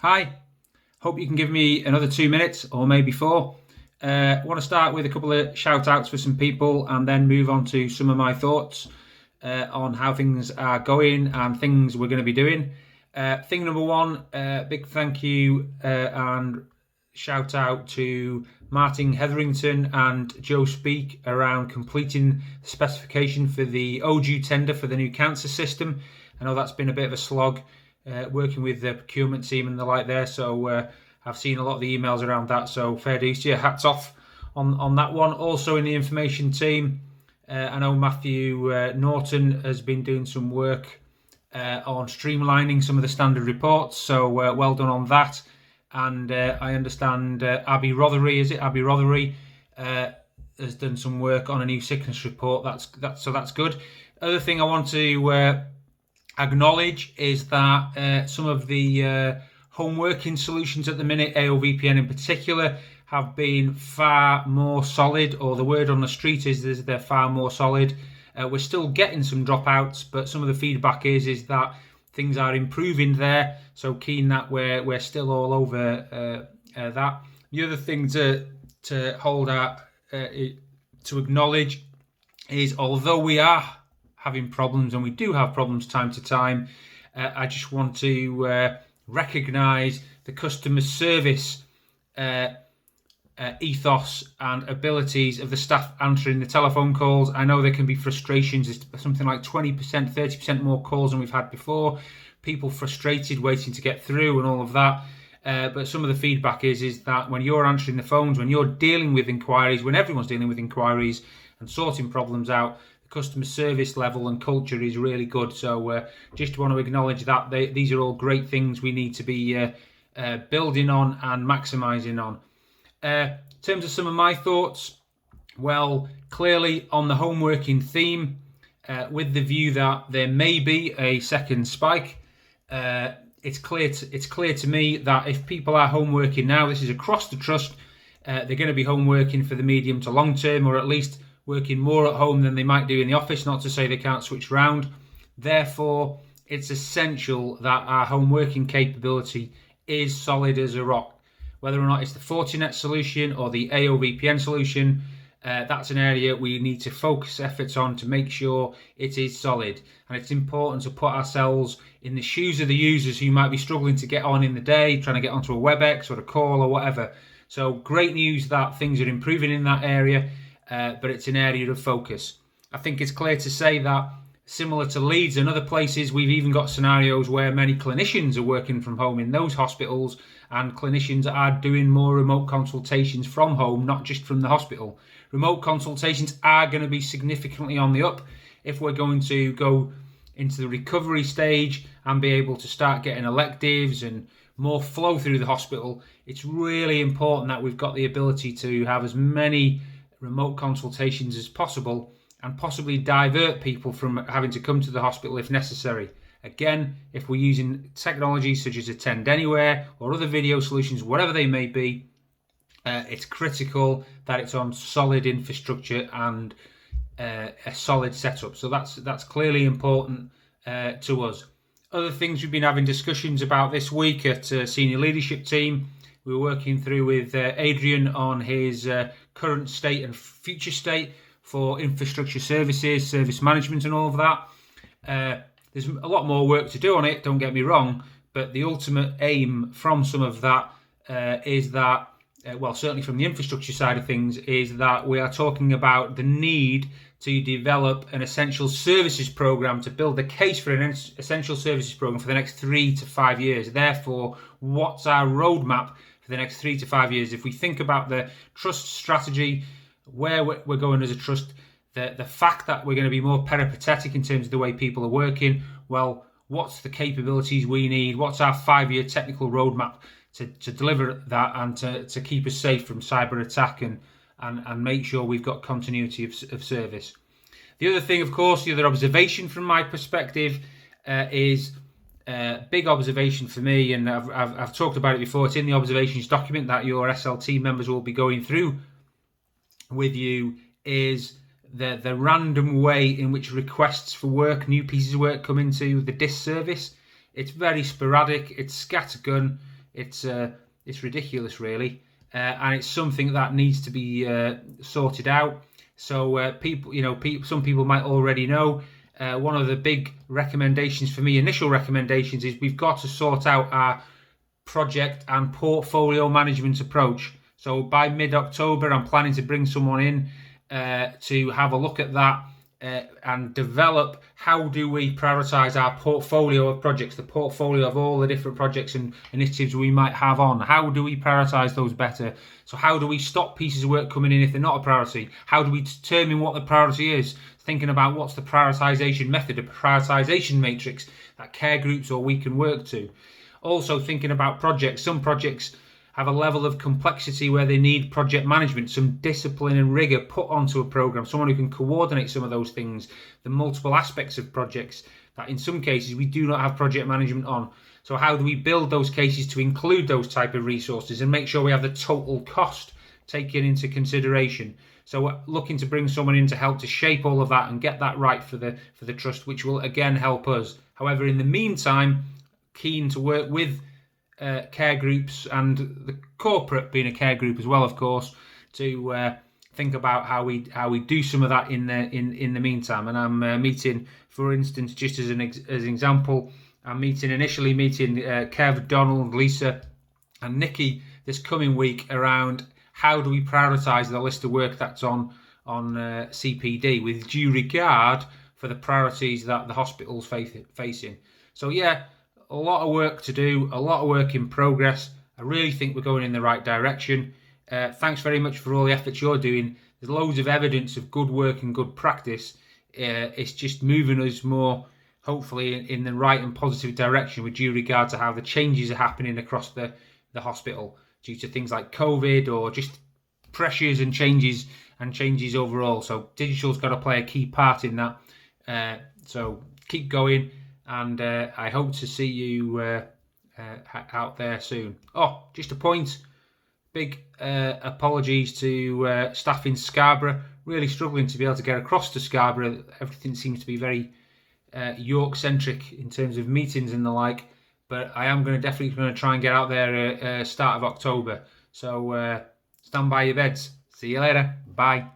Hi, hope you can give me another 2 minutes or maybe four. I want to start with a couple of shout outs for some people and then move on to some of my thoughts on how things are going and things we're going to be doing. Thing number one, big thank you and shout out to Martin Hetherington and Joe Speak around completing the specification for the OJU tender for the new cancer system. I know that's been a bit of a slog working with the procurement team and the like there, so I've seen a lot of the emails around that, so fair dues to you, hats off on that one. Also in the information team, I know Matthew Norton has been doing some work on streamlining some of the standard reports, so well done on that. And I understand Abby Rothery has done some work on a new sickness report. That's good. Other thing I want to acknowledge is that some of the home working solutions at the minute, AOVPN in particular, have been far more solid, or the word on the street is they're far more solid. We're still getting some dropouts, but some of the feedback is that things are improving there. So keen that we're still all over that. The other thing to hold out to acknowledge is, although we are having problems, and we do have problems time to time, I just want to recognise the customer service ethos and abilities of the staff answering the telephone calls. I know there can be frustrations. It's something like 20%, 30% more calls than we've had before. People frustrated waiting to get through and all of that. But some of the feedback is that when you're answering the phones, when you're dealing with inquiries, when everyone's dealing with inquiries and sorting problems out, the customer service level and culture is really good. So just want to acknowledge that these are all great things we need to be building on and maximising on. In terms of some of my thoughts, well, clearly on the home working theme, with the view that there may be a second spike, it's clear to me that if people are home working now, this is across the trust, they're going to be home working for the medium to long term, or at least working more at home than they might do in the office, not to say they can't switch around. Therefore, it's essential that our home working capability is solid as a rock. Whether or not it's the Fortinet solution or the AOVPN solution, that's an area we need to focus efforts on to make sure it is solid. And it's important to put ourselves in the shoes of the users who might be struggling to get on in the day, trying to get onto a WebEx or a call or whatever. So great news that things are improving in that area, but it's an area of focus. I think it's clear to say that similar to Leeds and other places, we've even got scenarios where many clinicians are working from home in those hospitals, and clinicians are doing more remote consultations from home, not just from the hospital. Remote consultations are going to be significantly on the up if we're going to go into the recovery stage and be able to start getting electives and more flow through the hospital. It's really important that we've got the ability to have as many remote consultations as possible and possibly divert people from having to come to the hospital if necessary. Again, if we're using technology such as Attend Anywhere or other video solutions, whatever they may be, it's critical that it's on solid infrastructure and a solid setup. So that's clearly important to us. Other things we've been having discussions about this week at senior leadership team. We were working through with Adrian on his current state and future state for infrastructure services, service management and all of that. There's a lot more work to do on it, don't get me wrong, but the ultimate aim from some of that is that, well, certainly from the infrastructure side of things, is that we are talking about the need to develop an essential services program, to build the case for an essential services program for the next 3 to 5 years. Therefore, what's our roadmap for the next 3 to 5 years? If we think about the trust strategy, where we're going as a trust, the fact that we're going to be more peripatetic in terms of the way people are working, well, what's the capabilities we need? What's our 5-year technical roadmap to deliver that and to keep us safe from cyber attack and make sure we've got continuity of service? The other thing, of course, the other observation from my perspective is big observation for me, and I've talked about it before. It's in the observations document that your SLT members will be going through with you, is the random way in which requests for work, new pieces of work, come into the DIS service. It's very sporadic, it's scattergun, It's ridiculous, really, and it's something that needs to be sorted out. So people, some people might already know. One of the big recommendations for me, initial recommendations, is we've got to sort out our project and portfolio management approach. So by mid-October, I'm planning to bring someone in to have a look at that and develop how do we prioritize our portfolio of projects, the portfolio of all the different projects and initiatives we might have on. How do we prioritize those better? So how do we stop pieces of work coming in if they're not a priority? How do we determine what the priority is? Thinking about what's the prioritization method, a prioritization matrix that care groups or we can work to. Also thinking about projects. Some projects have a level of complexity where they need project management, some discipline and rigor put onto a program, someone who can coordinate some of those things, the multiple aspects of projects that in some cases we do not have project management on. So how do we build those cases to include those type of resources and make sure we have the total cost taken into consideration? So looking to bring someone in to help to shape all of that and get that right for the trust, which will again help us. However, in the meantime, keen to work with care groups and the corporate being a care group as well, of course, to think about how we do some of that in the meantime. And I'm meeting, for instance, just as an example, I'm initially meeting Kev, Donald, Lisa, and Nikki this coming week around how do we prioritise the list of work that's on CPD with due regard for the priorities that the hospital's facing. So yeah, a lot of work to do, a lot of work in progress. I really think we're going in the right direction. Thanks very much for all the efforts you're doing. There's loads of evidence of good work and good practice. It's just moving us more, hopefully, in the right and positive direction with due regard to how the changes are happening across the hospital due to things like COVID or just pressures and changes overall. So digital's got to play a key part in that. So keep going. And I hope to see you out there soon. Oh, just a point. Big apologies to staff in Scarborough. Really struggling to be able to get across to Scarborough. Everything seems to be very York-centric in terms of meetings and the like. But I am definitely going to try and get out there start of October. So stand by your beds. See you later. Bye.